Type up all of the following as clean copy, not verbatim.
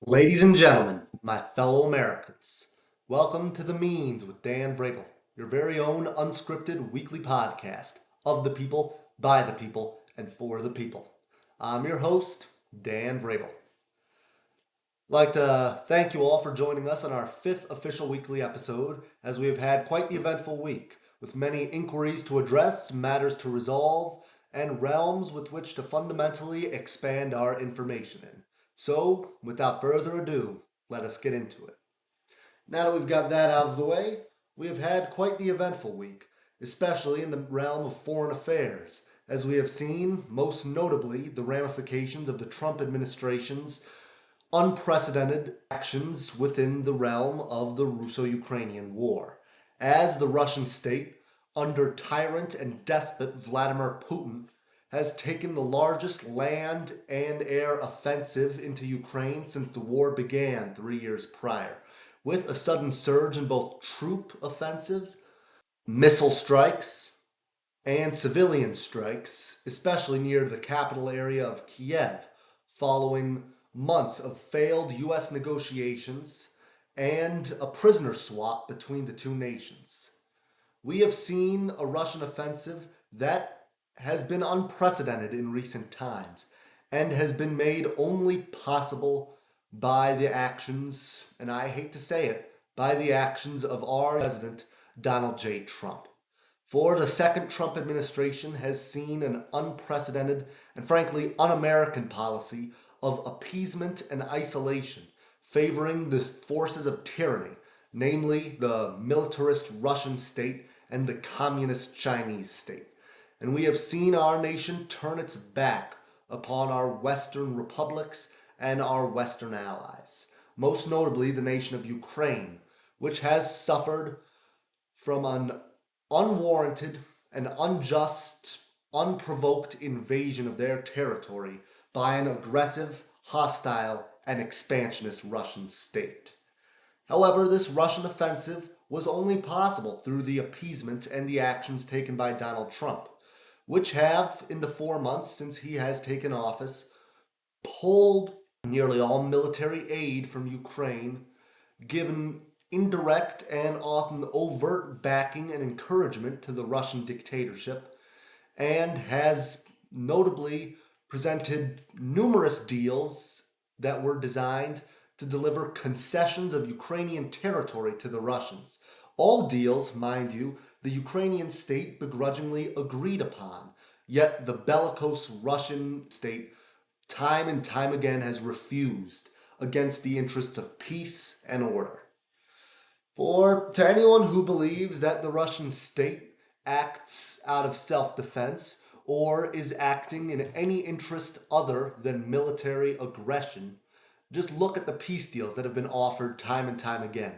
Ladies and gentlemen, my fellow Americans, welcome to The Means with Dan Vrabel, your very own unscripted weekly podcast of the people, by the people, and for the people. I'm your host, Dan Vrabel. I'd like to thank you all for joining us on our fifth official weekly episode, as we have had quite the eventful week, with many inquiries to address, matters to resolve, and realms with which to fundamentally expand our information in. So, without further ado, let us get into it. Now that we've got that out of the way, we have had quite the eventful week, especially in the realm of foreign affairs, as we have seen, most notably, the ramifications of the Trump administration's unprecedented actions within the realm of the Russo-Ukrainian war, as the Russian state, under tyrant and despot Vladimir Putin, has taken the largest land and air offensive into Ukraine since the war began 3 years prior, with a sudden surge in both troop offensives, missile strikes, and civilian strikes, especially near the capital area of Kiev, following months of failed U.S. negotiations and a prisoner swap between the two nations. We have seen a Russian offensive that has been unprecedented in recent times and has been made only possible by the actions, and I hate to say it, by the actions of our President Donald J. Trump. For the second Trump administration has seen an unprecedented and frankly un American policy of appeasement and isolation, favoring the forces of tyranny, namely the militarist Russian state and the communist Chinese state. And we have seen our nation turn its back upon our Western republics and our Western allies, most notably the nation of Ukraine, which has suffered from an unwarranted and unjust, unprovoked invasion of their territory by an aggressive, hostile, and expansionist Russian state. However, this Russian offensive was only possible through the appeasement and the actions taken by Donald Trump, which have, in the 4 months since he has taken office, pulled nearly all military aid from Ukraine, given indirect and often overt backing and encouragement to the Russian dictatorship, and has notably presented numerous deals that were designed to deliver concessions of Ukrainian territory to the Russians. All deals, mind you, the Ukrainian state begrudgingly agreed upon, yet the bellicose Russian state time and time again has refused against the interests of peace and order. For to anyone who believes that the Russian state acts out of self defense or is acting in any interest other than military aggression, just look at the peace deals that have been offered time and time again.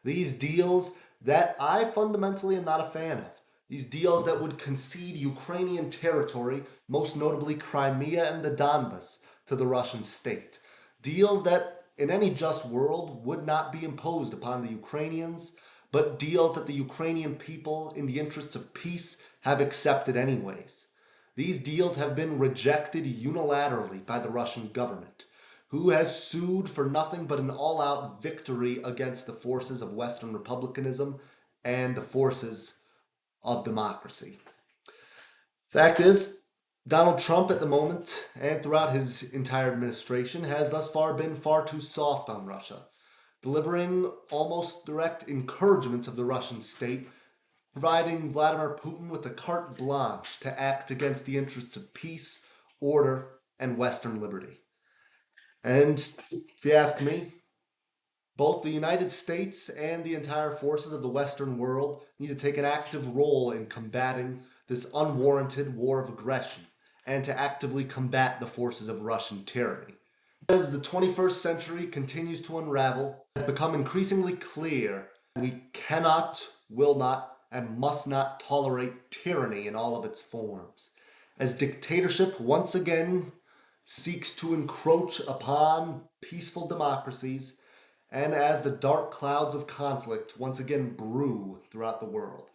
These deals that I fundamentally am not a fan of. These deals that would concede Ukrainian territory, most notably Crimea and the Donbas, to the Russian state. Deals that, in any just world, would not be imposed upon the Ukrainians, but deals that the Ukrainian people, in the interests of peace, have accepted anyways. These deals have been rejected unilaterally by the Russian government, who has sued for nothing but an all-out victory against the forces of Western republicanism and the forces of democracy. Fact is, Donald Trump at the moment and throughout his entire administration has thus far been far too soft on Russia, delivering almost direct encouragements of the Russian state, providing Vladimir Putin with a carte blanche to act against the interests of peace, order, and Western liberty. And if you ask me, both the United States and the entire forces of the Western world need to take an active role in combating this unwarranted war of aggression and to actively combat the forces of Russian tyranny. As the 21st century continues to unravel, it has become increasingly clear we cannot, will not, and must not tolerate tyranny in all of its forms. As dictatorship once again seeks to encroach upon peaceful democracies, and as the dark clouds of conflict once again brew throughout the world.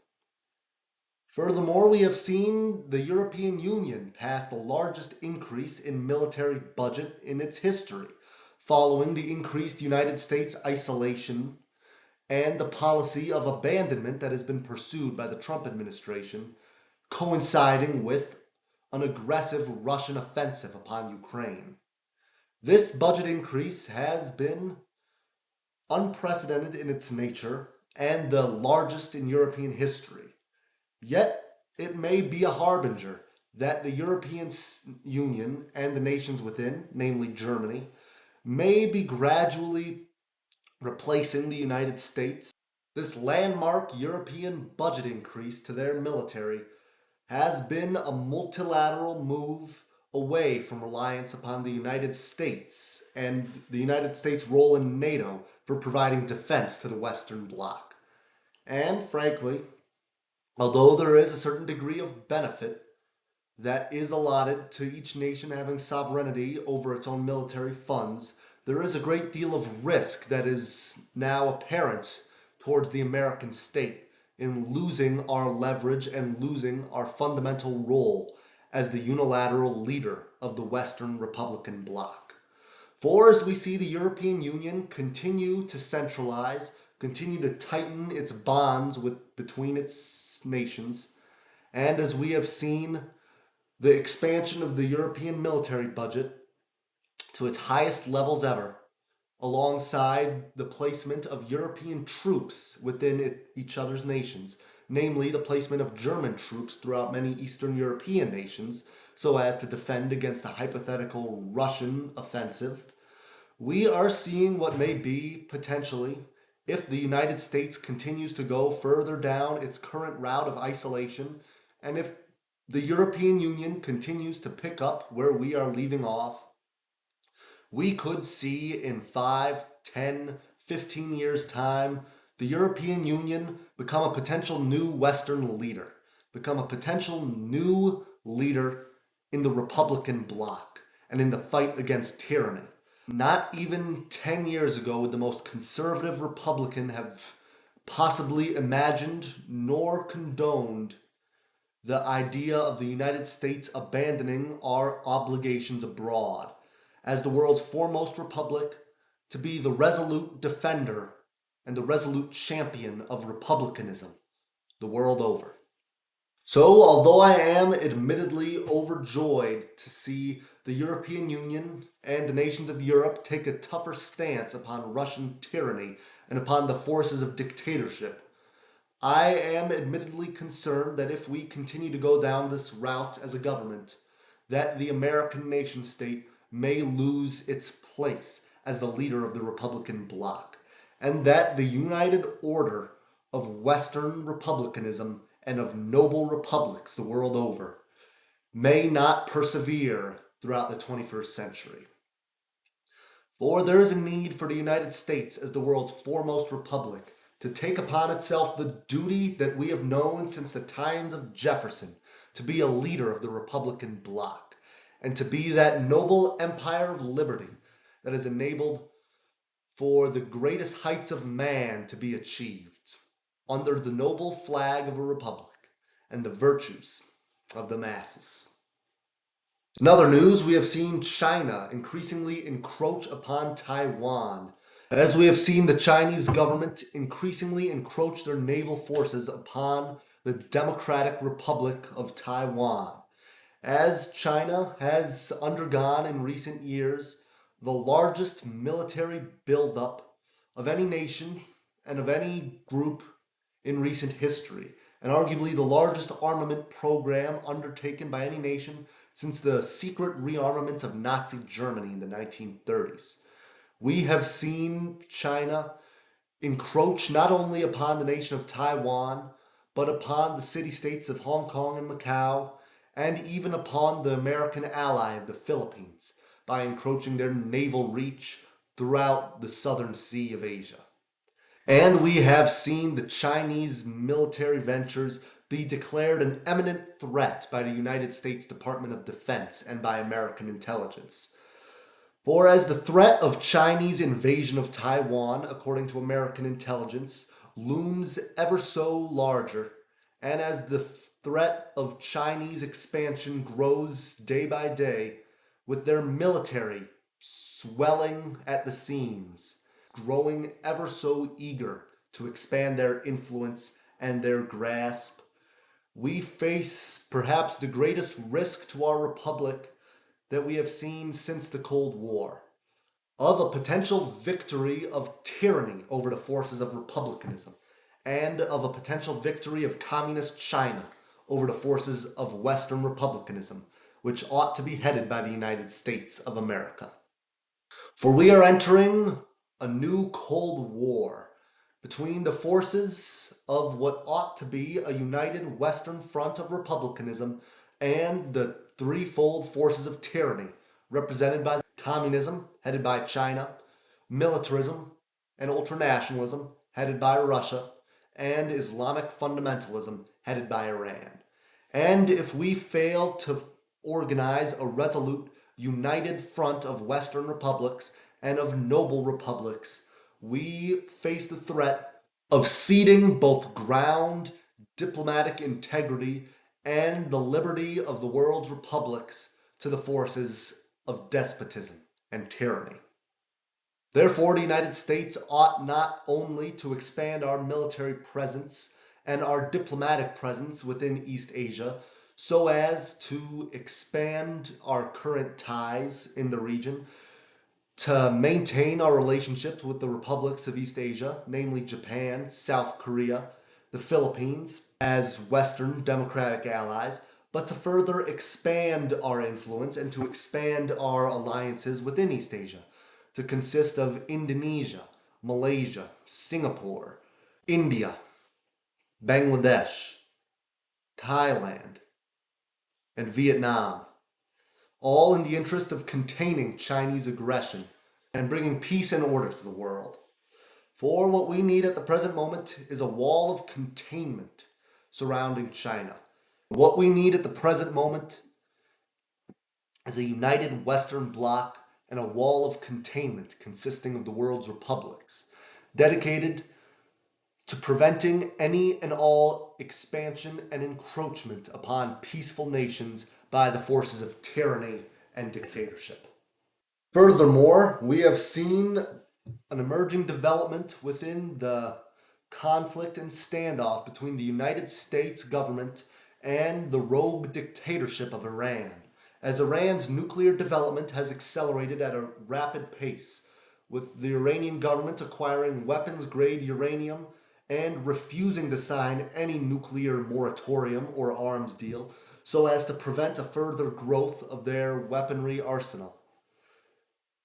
Furthermore, we have seen the European Union pass the largest increase in military budget in its history, following the increased United States isolation and the policy of abandonment that has been pursued by the Trump administration, coinciding with an aggressive Russian offensive upon Ukraine. This budget increase has been unprecedented in its nature and the largest in European history. Yet, it may be a harbinger that the European Union and the nations within, namely Germany, may be gradually replacing the United States. This landmark European budget increase to their military has been a multilateral move away from reliance upon the United States and the United States' role in NATO for providing defense to the Western Bloc. And frankly, although there is a certain degree of benefit that is allotted to each nation having sovereignty over its own military funds, there is a great deal of risk that is now apparent towards the American state in losing our leverage and losing our fundamental role as the unilateral leader of the Western Republican bloc. For as we see the European Union continue to centralize, continue to tighten its bonds between its nations, and as we have seen the expansion of the European military budget to its highest levels ever, alongside the placement of European troops within each other's nations, namely the placement of German troops throughout many Eastern European nations, so as to defend against a hypothetical Russian offensive. We are seeing what may be potentially, if the United States continues to go further down its current route of isolation, and if the European Union continues to pick up where we are leaving off, we could see in 5, 10, 15 years' time the European Union become a potential new Western leader, become a potential new leader in the Republican bloc and in the fight against tyranny. Not even 10 years ago would the most conservative Republican have possibly imagined nor condoned the idea of the United States abandoning our obligations abroad as the world's foremost republic, to be the resolute defender and the resolute champion of republicanism the world over. So, although I am admittedly overjoyed to see the European Union and the nations of Europe take a tougher stance upon Russian tyranny and upon the forces of dictatorship, I am admittedly concerned that if we continue to go down this route as a government, that the American nation state may lose its place as the leader of the Republican bloc, and that the united order of Western republicanism and of noble republics the world over may not persevere throughout the 21st century. For there is a need for the United States as the world's foremost republic to take upon itself the duty that we have known since the times of Jefferson, to be a leader of the Republican bloc, and to be that noble empire of liberty that has enabled for the greatest heights of man to be achieved under the noble flag of a republic and the virtues of the masses. In other news, we have seen China increasingly encroach upon Taiwan. As we have seen the Chinese government increasingly encroach their naval forces upon the Democratic Republic of Taiwan, as China has undergone in recent years the largest military buildup of any nation and of any group in recent history, and arguably the largest armament program undertaken by any nation since the secret rearmament of Nazi Germany in the 1930s. We have seen China encroach not only upon the nation of Taiwan, but upon the city-states of Hong Kong and Macau, and even upon the American ally of the Philippines, by encroaching their naval reach throughout the southern sea of Asia. And we have seen the Chinese military ventures be declared an imminent threat by the United States Department of Defense and by American intelligence. For as the threat of Chinese invasion of Taiwan, according to American intelligence, looms ever so larger, and as the threat of Chinese expansion grows day by day, with their military swelling at the seams, growing ever so eager to expand their influence and their grasp. We face perhaps the greatest risk to our republic that we have seen since the Cold War, of a potential victory of tyranny over the forces of republicanism, and of a potential victory of communist China over the forces of Western republicanism, which ought to be headed by the United States of America. For we are entering a new Cold War between the forces of what ought to be a united Western front of republicanism and the threefold forces of tyranny represented by communism, headed by China, militarism and ultranationalism, headed by Russia, and Islamic fundamentalism, headed by Iran. And if we fail to organize a resolute, united front of Western republics and of noble republics, we face the threat of ceding both ground, diplomatic integrity, and the liberty of the world's republics to the forces of despotism and tyranny. Therefore, the United States ought not only to expand our military presence and our diplomatic presence within East Asia so as to expand our current ties in the region, to maintain our relationships with the republics of East Asia, namely Japan, South Korea, the Philippines, as Western democratic allies, but to further expand our influence and to expand our alliances within East Asia, to consist of Indonesia, Malaysia, Singapore, India, Bangladesh, Thailand, and Vietnam, all in the interest of containing Chinese aggression and bringing peace and order to the world. For what we need at the present moment is a wall of containment surrounding China. What we need at the present moment is a united Western bloc and a wall of containment consisting of the world's republics, dedicated to preventing any and all expansion and encroachment upon peaceful nations by the forces of tyranny and dictatorship. Furthermore, we have seen an emerging development within the conflict and standoff between the United States government and the rogue dictatorship of Iran, as Iran's nuclear development has accelerated at a rapid pace, with the Iranian government acquiring weapons-grade uranium and refusing to sign any nuclear moratorium or arms deal so as to prevent a further growth of their weaponry arsenal,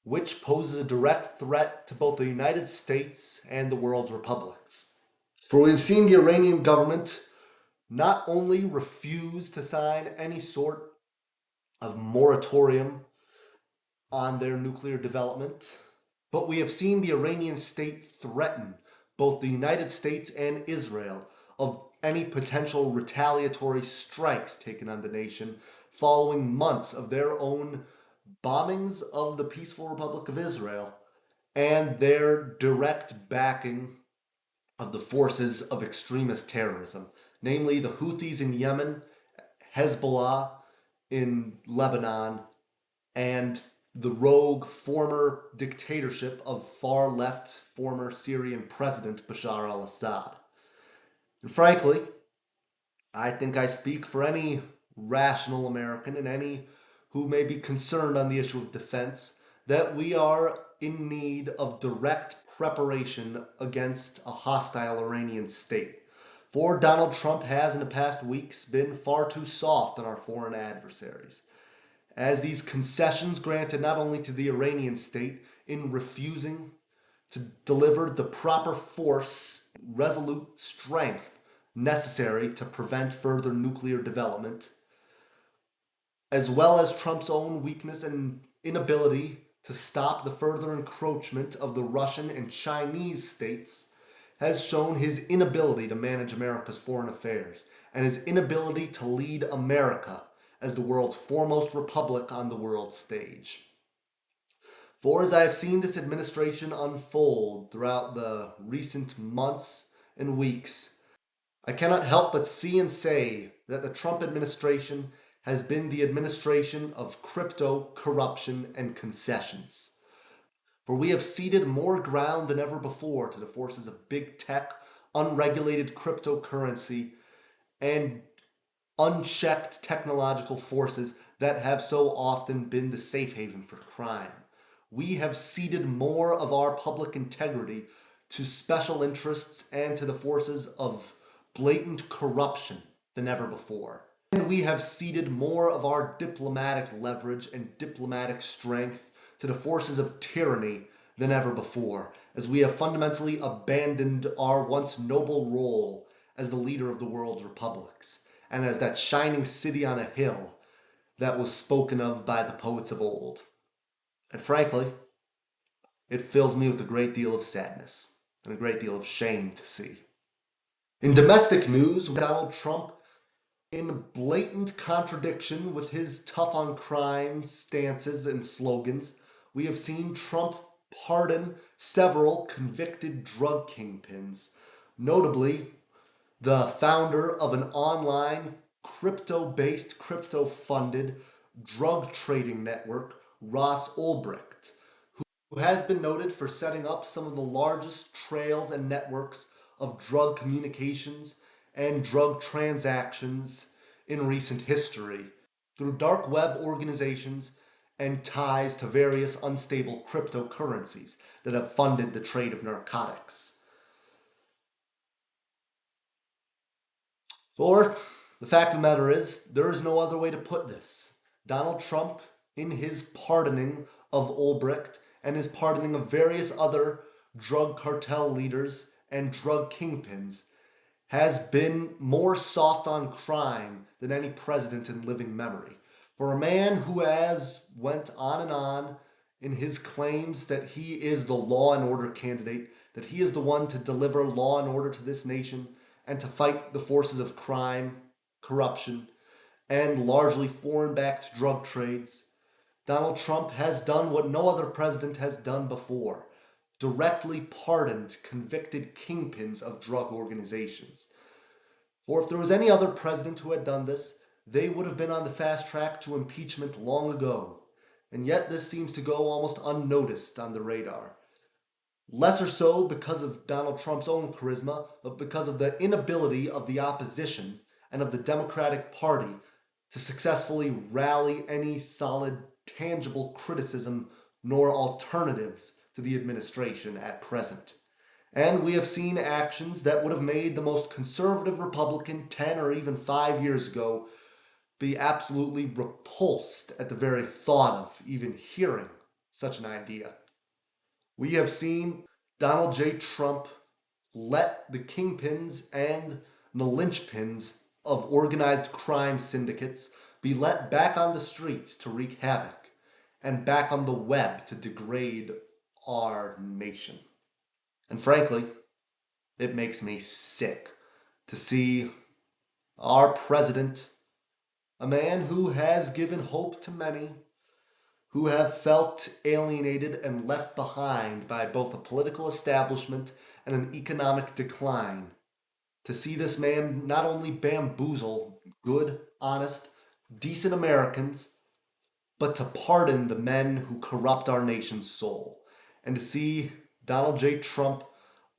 which poses a direct threat to both the United States and the world's republics. For we have seen the Iranian government not only refuse to sign any sort of moratorium on their nuclear development, but we have seen the Iranian state threaten both the United States and Israel of any potential retaliatory strikes taken on the nation following months of their own bombings of the peaceful Republic of Israel and their direct backing of the forces of extremist terrorism, namely the Houthis in Yemen, Hezbollah in Lebanon, and the rogue former dictatorship of far left former Syrian President Bashar al Assad. And frankly, I think I speak for any rational American and any who may be concerned on the issue of defense that we are in need of direct preparation against a hostile Iranian state. For Donald Trump has in the past weeks been far too soft on our foreign adversaries, as these concessions granted not only to the Iranian state in refusing to deliver the proper force, resolute strength necessary to prevent further nuclear development, as well as Trump's own weakness and inability to stop the further encroachment of the Russian and Chinese states, has shown his inability to manage America's foreign affairs and his inability to lead America as the world's foremost republic on the world stage. For as I have seen this administration unfold throughout the recent months and weeks, I cannot help but see and say that the Trump administration has been the administration of crypto, corruption, and concessions. For we have ceded more ground than ever before to the forces of big tech, unregulated cryptocurrency, and unchecked technological forces that have so often been the safe haven for crime. We have ceded more of our public integrity to special interests and to the forces of blatant corruption than ever before. And we have ceded more of our diplomatic leverage and diplomatic strength to the forces of tyranny than ever before, as we have fundamentally abandoned our once noble role as the leader of the world's republics, and as that shining city on a hill that was spoken of by the poets of old. And frankly, it fills me with a great deal of sadness and a great deal of shame to see. In domestic news, Donald Trump, in blatant contradiction with his tough on crime stances and slogans, we have seen Trump pardon several convicted drug kingpins, notably the founder of an online crypto-based, crypto-funded drug trading network, Ross Ulbricht, who has been noted for setting up some of the largest trails and networks of drug communications and drug transactions in recent history through dark web organizations and ties to various unstable cryptocurrencies that have funded the trade of narcotics. Or, the fact of the matter is, there is no other way to put this. Donald Trump, in his pardoning of Ulbricht and his pardoning of various other drug cartel leaders and drug kingpins, has been more soft on crime than any president in living memory. For a man who has went on and on in his claims that he is the law and order candidate, that he is the one to deliver law and order to this nation, and to fight the forces of crime, corruption, and largely foreign-backed drug trades, Donald Trump has done what no other president has done before: directly pardoned convicted kingpins of drug organizations. For if there was any other president who had done this, they would have been on the fast track to impeachment long ago. And yet this seems to go almost unnoticed on the radar. Lesser so because of Donald Trump's own charisma, but because of the inability of the opposition and of the Democratic Party to successfully rally any solid, tangible criticism nor alternatives to the administration at present. And we have seen actions that would have made the most conservative Republican 10 or even 5 years ago be absolutely repulsed at the very thought of even hearing such an idea. We have seen Donald J. Trump let the kingpins and the linchpins of organized crime syndicates be let back on the streets to wreak havoc and back on the web to degrade our nation. And frankly, it makes me sick to see our president, a man who has given hope to many, who have felt alienated and left behind by both a political establishment and an economic decline, to see this man not only bamboozle good, honest, decent Americans, but to pardon the men who corrupt our nation's soul, and to see Donald J. Trump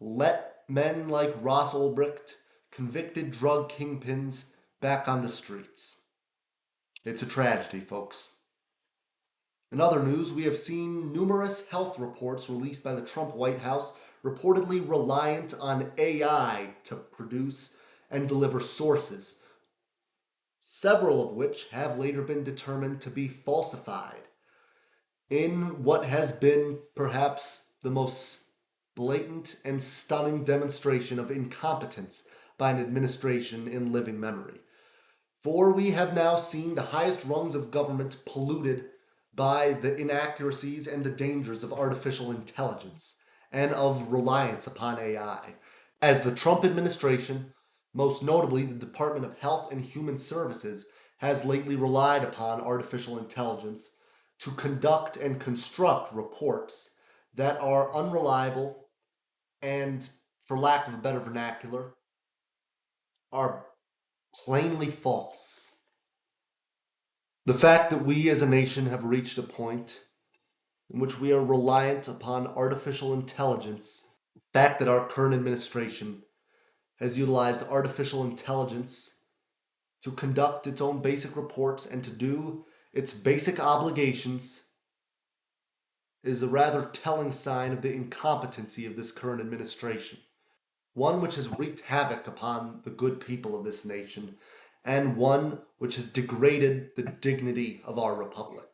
let men like Ross Ulbricht, convicted drug kingpins, back on the streets. It's a tragedy, folks. In other news, we have seen numerous health reports released by the Trump White House reportedly reliant on AI to produce and deliver sources, several of which have later been determined to be falsified, in what has been perhaps the most blatant and stunning demonstration of incompetence by an administration in living memory. For we have now seen the highest rungs of government polluted by the inaccuracies and the dangers of artificial intelligence and of reliance upon AI, as the Trump administration, most notably the Department of Health and Human Services, has lately relied upon artificial intelligence to conduct and construct reports that are unreliable and, for lack of a better vernacular, are plainly false. The fact that we as a nation have reached a point in which we are reliant upon artificial intelligence. The fact that our current administration has utilized artificial intelligence to conduct its own basic reports and to do its basic obligations is a rather telling sign of the incompetency of this current administration. One which has wreaked havoc upon the good people of this nation, and one which has degraded the dignity of our republic.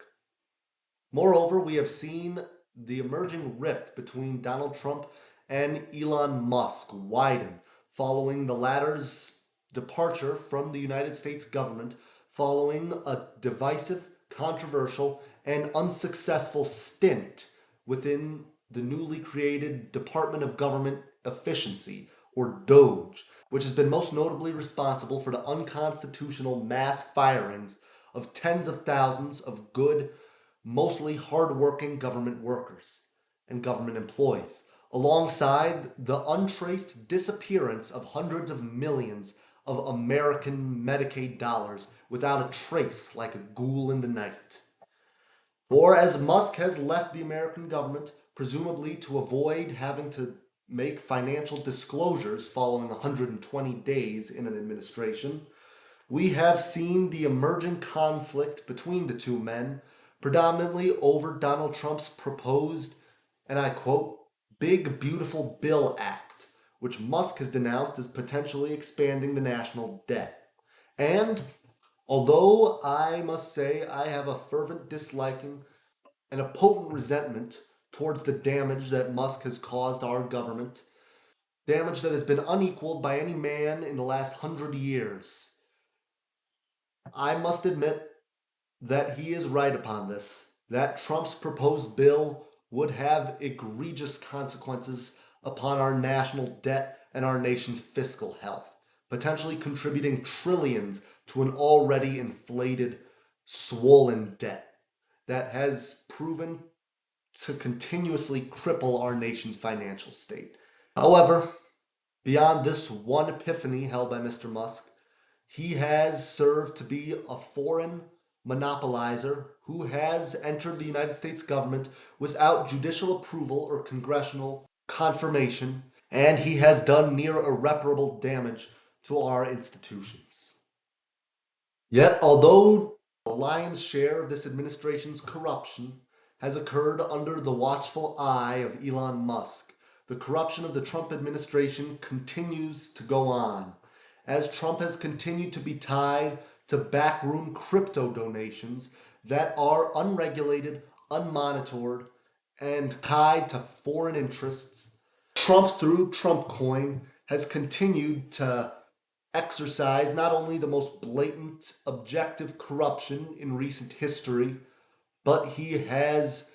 Moreover, we have seen the emerging rift between Donald Trump and Elon Musk widen following the latter's departure from the United States government following a divisive, controversial, and unsuccessful stint within the newly created Department of Government Efficiency, or DOGE, which has been most notably responsible for the unconstitutional mass firings of tens of thousands of good, mostly hardworking government workers and government employees, alongside the untraced disappearance of hundreds of millions of American Medicaid dollars without a trace, like a ghoul in the night. For as Musk has left the American government, presumably to avoid having to make financial disclosures following 120 days in an administration, we have seen the emerging conflict between the two men, predominantly over Donald Trump's proposed, and I quote, Big Beautiful Bill Act, which Musk has denounced as potentially expanding the national debt. And although I must say I have a fervent disliking and a potent resentment towards the damage that Musk has caused our government, damage that has been unequaled by any man in the last 100 years, I must admit that he is right upon this, that Trump's proposed bill would have egregious consequences upon our national debt and our nation's fiscal health, potentially contributing trillions to an already inflated, swollen debt that has proven to continuously cripple our nation's financial state. However, beyond this one epiphany held by Mr. Musk, he has served to be a foreign monopolizer who has entered the United States government without judicial approval or congressional confirmation, and he has done near irreparable damage to our institutions. Yet, although the lion's share of this administration's corruption has occurred under the watchful eye of Elon Musk, the corruption of the Trump administration continues to go on, as Trump has continued to be tied to backroom crypto donations that are unregulated, unmonitored, and tied to foreign interests. Trump, through Trump Coin, has continued to exercise not only the most blatant, objective corruption in recent history, but he has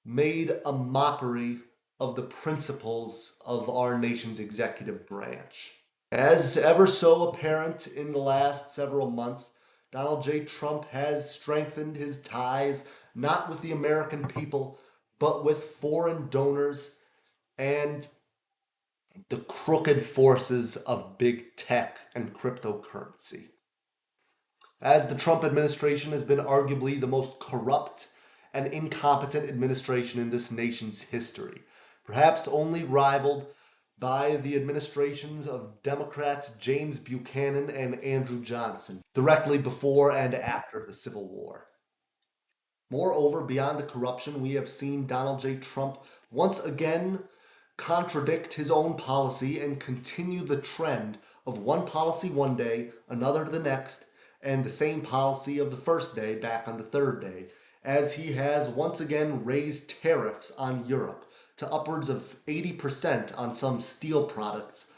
made a mockery of the principles of our nation's executive branch. As ever so apparent in the last several months, Donald J. Trump has strengthened his ties not with the American people, but with foreign donors and the crooked forces of big tech and cryptocurrency. As the Trump administration has been arguably the most corrupt and incompetent administration in this nation's history, perhaps only rivaled by the administrations of Democrats James Buchanan and Andrew Johnson, directly before and after the Civil War. Moreover, beyond the corruption, we have seen Donald J. Trump once again contradict his own policy and continue the trend of one policy one day, another the next, and the same policy of the first day back on the third day, as he has once again raised tariffs on Europe to upwards of 80% on some steel products,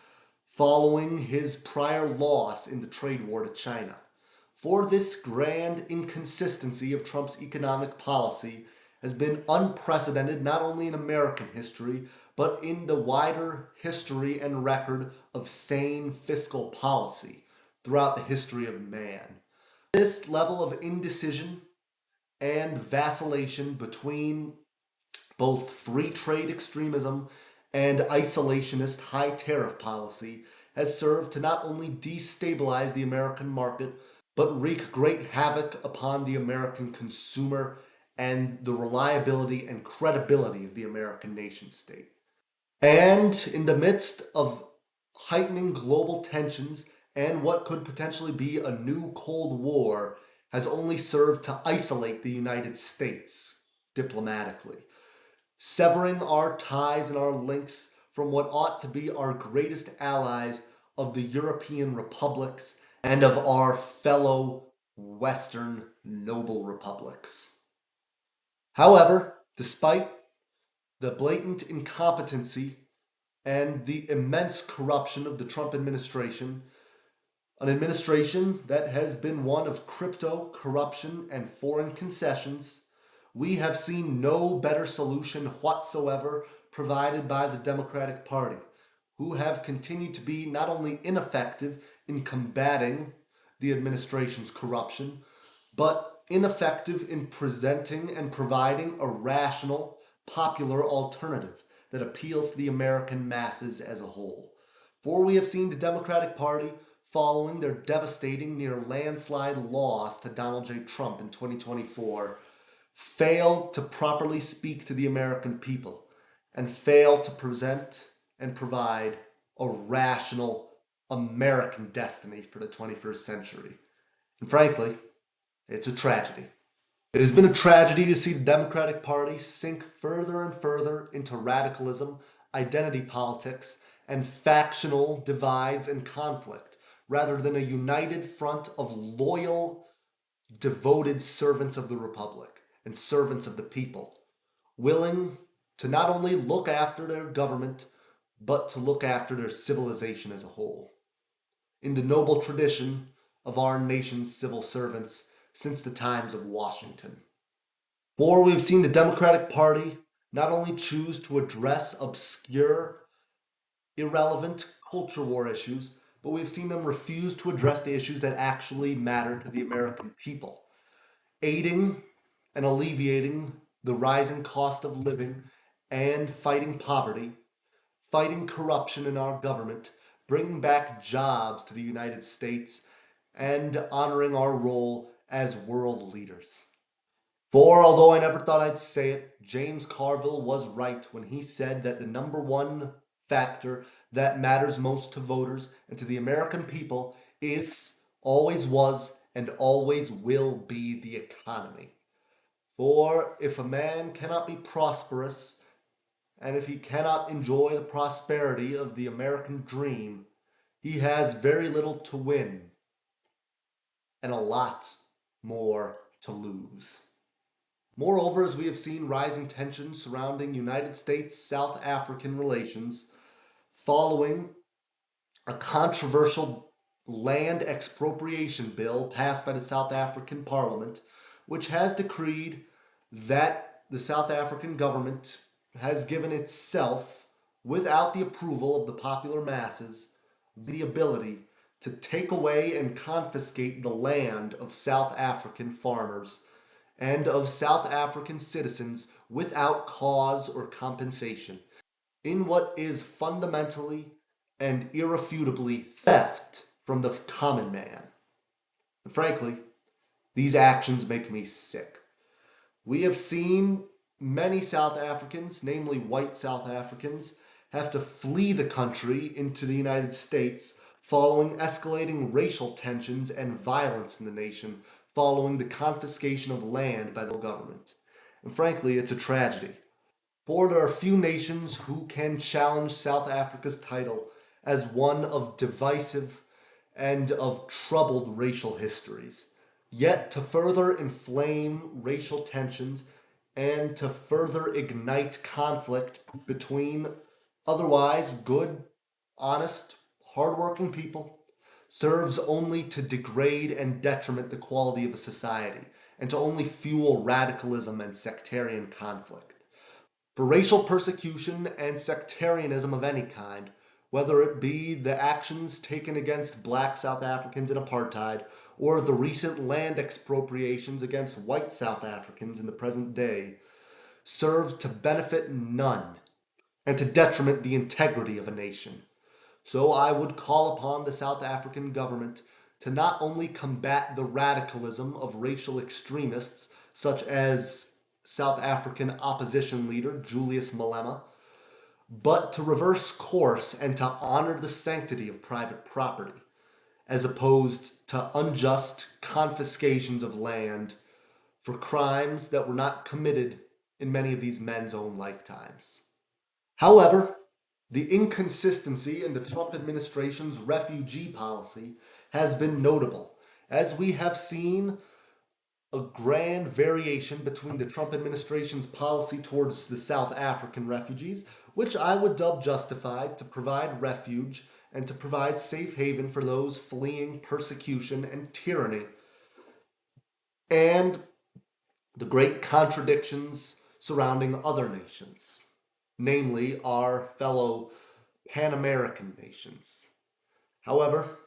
following his prior loss in the trade war to China. For this grand inconsistency of Trump's economic policy has been unprecedented not only in American history, but in the wider history and record of sane fiscal policy throughout the history of man. This level of indecision and vacillation between both free trade extremism and isolationist high tariff policy has served to not only destabilize the American market, but wreak great havoc upon the American consumer and the reliability and credibility of the American nation state. And in the midst of heightening global tensions and what could potentially be a new Cold War, has only served to isolate the United States diplomatically, severing our ties and our links from what ought to be our greatest allies of the European republics and of our fellow Western noble republics. However, despite the blatant incompetency and the immense corruption of the Trump administration, an administration that has been one of crypto, corruption, and foreign concessions, we have seen no better solution whatsoever provided by the Democratic Party, who have continued to be not only ineffective in combating the administration's corruption, but ineffective in presenting and providing a rational, popular alternative that appeals to the American masses as a whole. For we have seen the Democratic Party, following their devastating near landslide loss to Donald J. Trump in 2024, failed to properly speak to the American people and failed to present and provide a rational American destiny for the 21st century. And frankly, it's a tragedy. It has been a tragedy to see the Democratic Party sink further and further into radicalism, identity politics, and factional divides and conflict, rather than a united front of loyal, devoted servants of the Republic and servants of the people, willing to not only look after their government, but to look after their civilization as a whole. In the noble tradition of our nation's civil servants since the times of Washington. For we've seen the Democratic Party not only choose to address obscure, irrelevant culture war issues, but we've seen them refuse to address the issues that actually matter to the American people, aiding and alleviating the rising cost of living and fighting poverty, fighting corruption in our government, bringing back jobs to the United States, and honoring our role as world leaders. For although I never thought I'd say it, James Carville was right when he said that the number one factor that matters most to voters and to the American people is, always was, and always will be the economy. For if a man cannot be prosperous, and if he cannot enjoy the prosperity of the American dream, he has very little to win and a lot more to lose. Moreover, as we have seen rising tensions surrounding United States-South African relations following a controversial land expropriation bill passed by the South African Parliament, which has decreed that the South African government has given itself, without the approval of the popular masses, the ability to take away and confiscate the land of South African farmers and of South African citizens without cause or compensation, in what is fundamentally and irrefutably theft from the common man. And frankly, these actions make me sick. We have seen many South Africans, namely white South Africans, have to flee the country into the United States following escalating racial tensions and violence in the nation following the confiscation of land by the government. And frankly, it's a tragedy. For there are few nations who can challenge South Africa's title as one of divisive and of troubled racial histories. Yet to further inflame racial tensions and to further ignite conflict between otherwise good, honest, hardworking people serves only to degrade and detriment the quality of a society and to only fuel radicalism and sectarian conflict. For racial persecution and sectarianism of any kind, whether it be the actions taken against black South Africans in apartheid or the recent land expropriations against white South Africans in the present day, serves to benefit none and to detriment the integrity of a nation. So I would call upon the South African government to not only combat the radicalism of racial extremists such as South African opposition leader Julius Malema, but to reverse course and to honor the sanctity of private property, as opposed to unjust confiscations of land for crimes that were not committed in many of these men's own lifetimes. However, the inconsistency in the Trump administration's refugee policy has been notable, as we have seen a grand variation between the Trump administration's policy towards the South African refugees, which I would dub justified to provide refuge and to provide safe haven for those fleeing persecution and tyranny, and the great contradictions surrounding other nations, namely our fellow Pan American nations. However,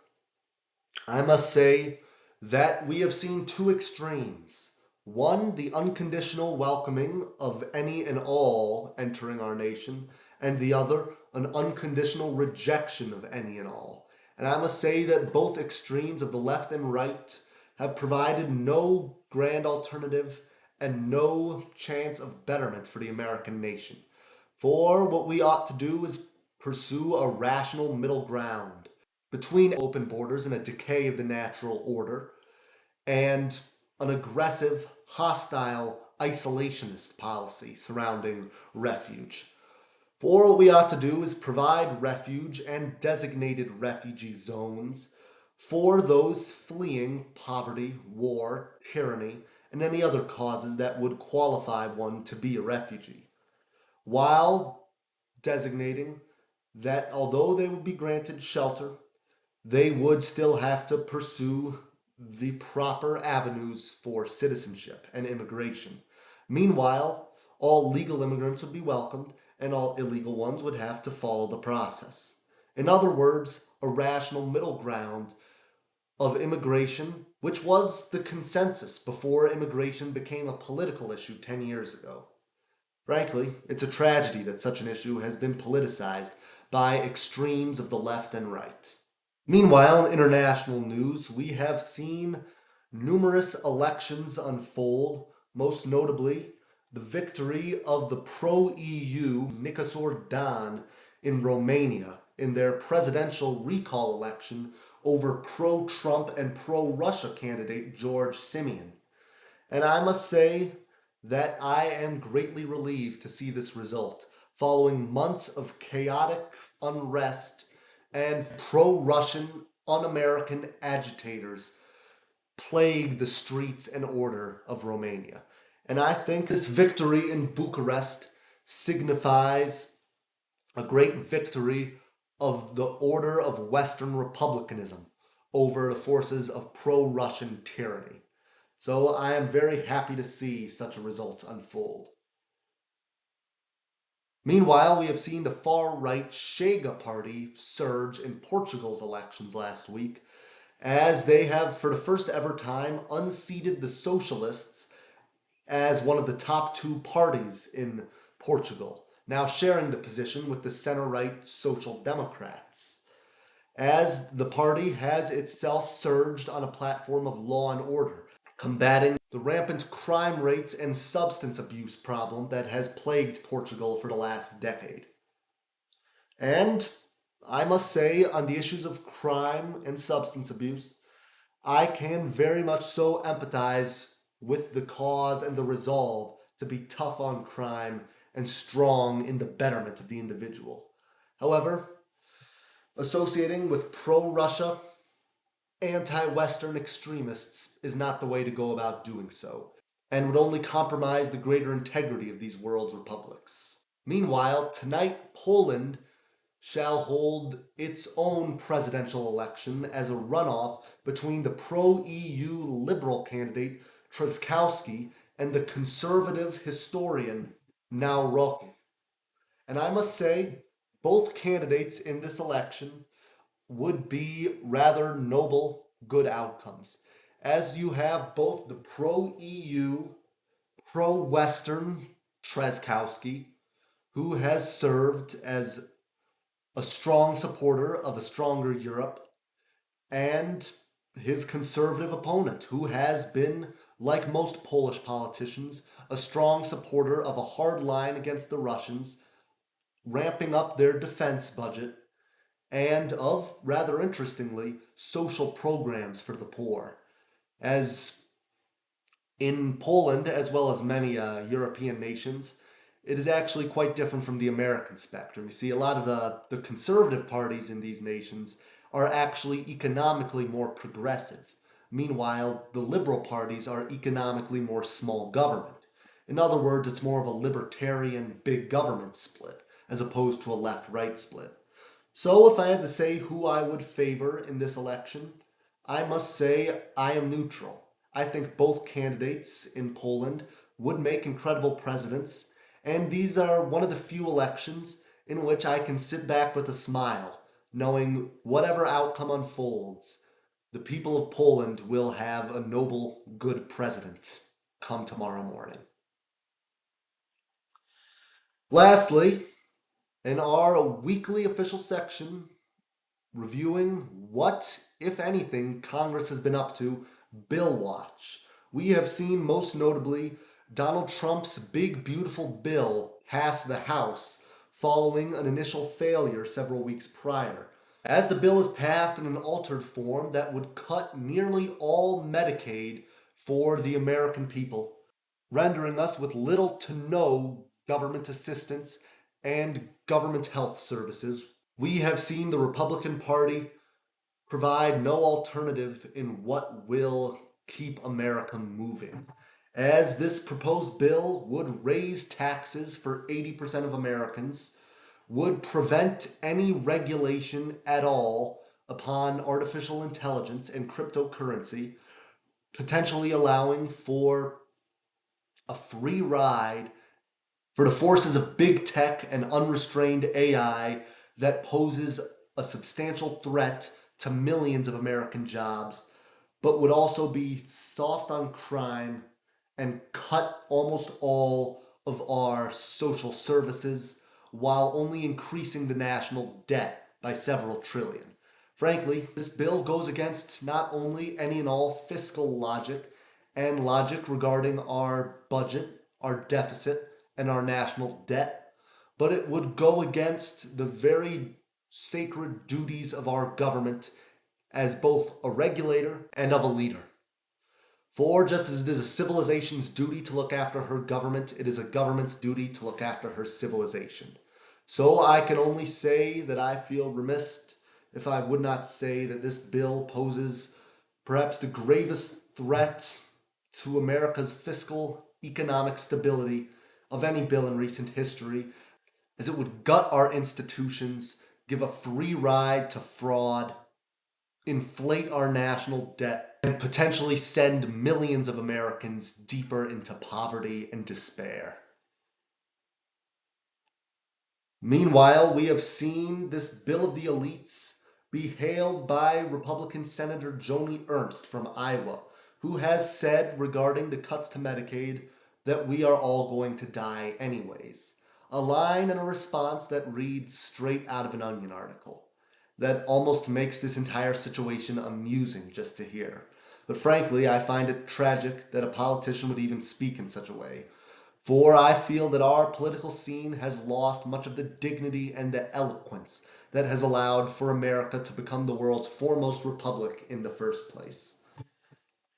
I must say that we have seen two extremes. One, the unconditional welcoming of any and all entering our nation, and the other, an unconditional rejection of any and all. And I must say that both extremes of the left and right have provided no grand alternative and no chance of betterment for the American nation. For what we ought to do is pursue a rational middle ground between open borders and a decay of the natural order and an aggressive, hostile, isolationist policy surrounding refuge. For what we ought to do is provide refuge and designated refugee zones for those fleeing poverty, war, tyranny, and any other causes that would qualify one to be a refugee, while designating that although they would be granted shelter, they would still have to pursue the proper avenues for citizenship and immigration. Meanwhile, all legal immigrants would be welcomed and all illegal ones would have to follow the process. In other words, a rational middle ground of immigration, which was the consensus before immigration became a political issue 10 years ago. Frankly, it's a tragedy that such an issue has been politicized by extremes of the left and right. Meanwhile, in international news, we have seen numerous elections unfold, most notably the victory of the pro-EU Nicosor Dan in Romania in their presidential recall election over pro-Trump and pro-Russia candidate George Simeon. And I must say that I am greatly relieved to see this result, following months of chaotic unrest and pro-Russian, un-American agitators plagued the streets and order of Romania. And I think this victory in Bucharest signifies a great victory of the order of Western republicanism over the forces of pro-Russian tyranny. So I am very happy to see such a result unfold. Meanwhile, we have seen the far-right Chega party surge in Portugal's elections last week, as they have, for the first ever time, unseated the Socialists as one of the top two parties in Portugal, now sharing the position with the center-right Social Democrats, as the party has itself surged on a platform of law and order, combating the rampant crime rates and substance abuse problem that has plagued Portugal for the last decade. And I must say, on the issues of crime and substance abuse, I can very much so empathize with the cause and the resolve to be tough on crime and strong in the betterment of the individual. However, associating with pro-Russia, anti-Western extremists is not the way to go about doing so, and would only compromise the greater integrity of these world's republics. Meanwhile, tonight Poland shall hold its own presidential election as a runoff between the pro-EU liberal candidate Trzaskowski and the conservative historian Nawrocki. And I must say, both candidates in this election would be rather noble, good outcomes, as you have both the pro-EU, pro-Western Trzaskowski, who has served as a strong supporter of a stronger Europe, and his conservative opponent, who has been, like most Polish politicians, a strong supporter of a hard line against the Russians, ramping up their defense budget, and of, rather interestingly, social programs for the poor. As in Poland, as well as many European nations, it is actually quite different from the American spectrum. You see, a lot of the conservative parties in these nations are actually economically more progressive. Meanwhile, the liberal parties are economically more small government. In other words, it's more of a libertarian big government split as opposed to a left right split. So, if I had to say who I would favor in this election, I must say I am neutral. I think both candidates in Poland would make incredible presidents, and these are one of the few elections in which I can sit back with a smile, knowing whatever outcome unfolds, the people of Poland will have a noble, good president come tomorrow morning. Lastly, in our weekly official section, reviewing what, if anything, Congress has been up to, Bill Watch. We have seen most notably Donald Trump's big, beautiful bill pass the House following an initial failure several weeks prior. As the bill is passed in an altered form that would cut nearly all Medicaid for the American people, rendering us with little to no government assistance and government health services. We have seen the Republican Party provide no alternative in what will keep America moving. As this proposed bill would raise taxes for 80% of Americans, would prevent any regulation at all upon artificial intelligence and cryptocurrency, potentially allowing for a free ride for the forces of big tech and unrestrained AI that poses a substantial threat to millions of American jobs, but would also be soft on crime and cut almost all of our social services while only increasing the national debt by several trillion. Frankly, this bill goes against not only any and all fiscal logic and logic regarding our budget, our deficit, and our national debt, but it would go against the very sacred duties of our government as both a regulator and of a leader. For just as it is a civilization's duty to look after her government, it is a government's duty to look after her civilization. So I can only say that I feel remiss if I would not say that this bill poses perhaps the gravest threat to America's fiscal economic stability of any bill in recent history, as it would gut our institutions, give a free ride to fraud, inflate our national debt, and potentially send millions of Americans deeper into poverty and despair. Meanwhile, we have seen this bill of the elites be hailed by Republican Senator Joni Ernst from Iowa, who has said regarding the cuts to Medicaid that we are all going to die anyways. A line and a response that reads straight out of an Onion article. That almost makes this entire situation amusing just to hear. But frankly, I find it tragic that a politician would even speak in such a way. For I feel that our political scene has lost much of the dignity and the eloquence that has allowed for America to become the world's foremost republic in the first place.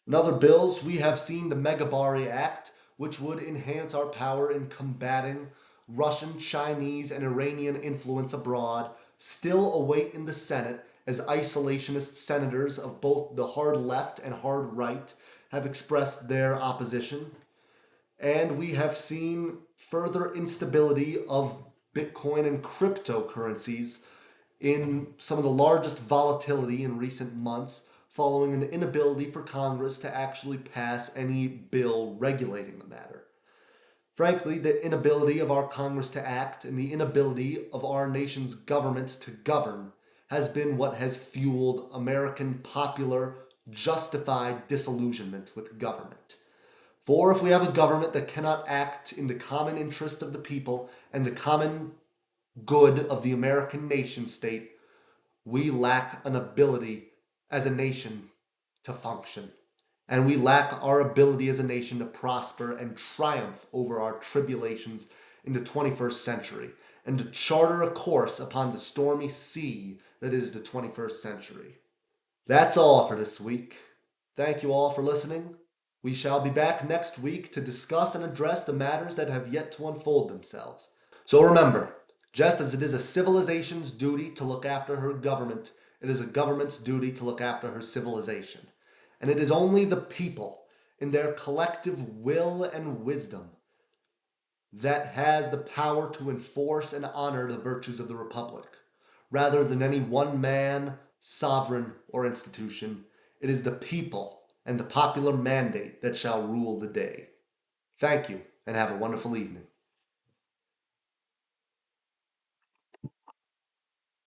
In other bills, we have seen the Megabari Act, which would enhance our power in combating Russian, Chinese, and Iranian influence abroad, still await in the Senate as isolationist senators of both the hard left and hard right have expressed their opposition. And we have seen further instability of Bitcoin and cryptocurrencies in some of the largest volatility in recent months following an inability for Congress to actually pass any bill regulating the matter. Frankly, the inability of our Congress to act and the inability of our nation's government to govern has been what has fueled American popular, justified disillusionment with government. For if we have a government that cannot act in the common interest of the people and the common good of the American nation state, we lack an ability as a nation to function. and we lack our ability as a nation to prosper and triumph over our tribulations in the 21st century and to charter a course upon the stormy sea that is the 21st century. That's all for this week. Thank you all for listening. We shall be back next week to discuss and address the matters that have yet to unfold themselves. So remember, just as it is a civilization's duty to look after her government, it is a government's duty to look after her civilization. And it is only the people, in their collective will and wisdom, that has the power to enforce and honor the virtues of the Republic. Rather than any one man, sovereign, or institution, it is the people and the popular mandate that shall rule the day. Thank you, and have a wonderful evening.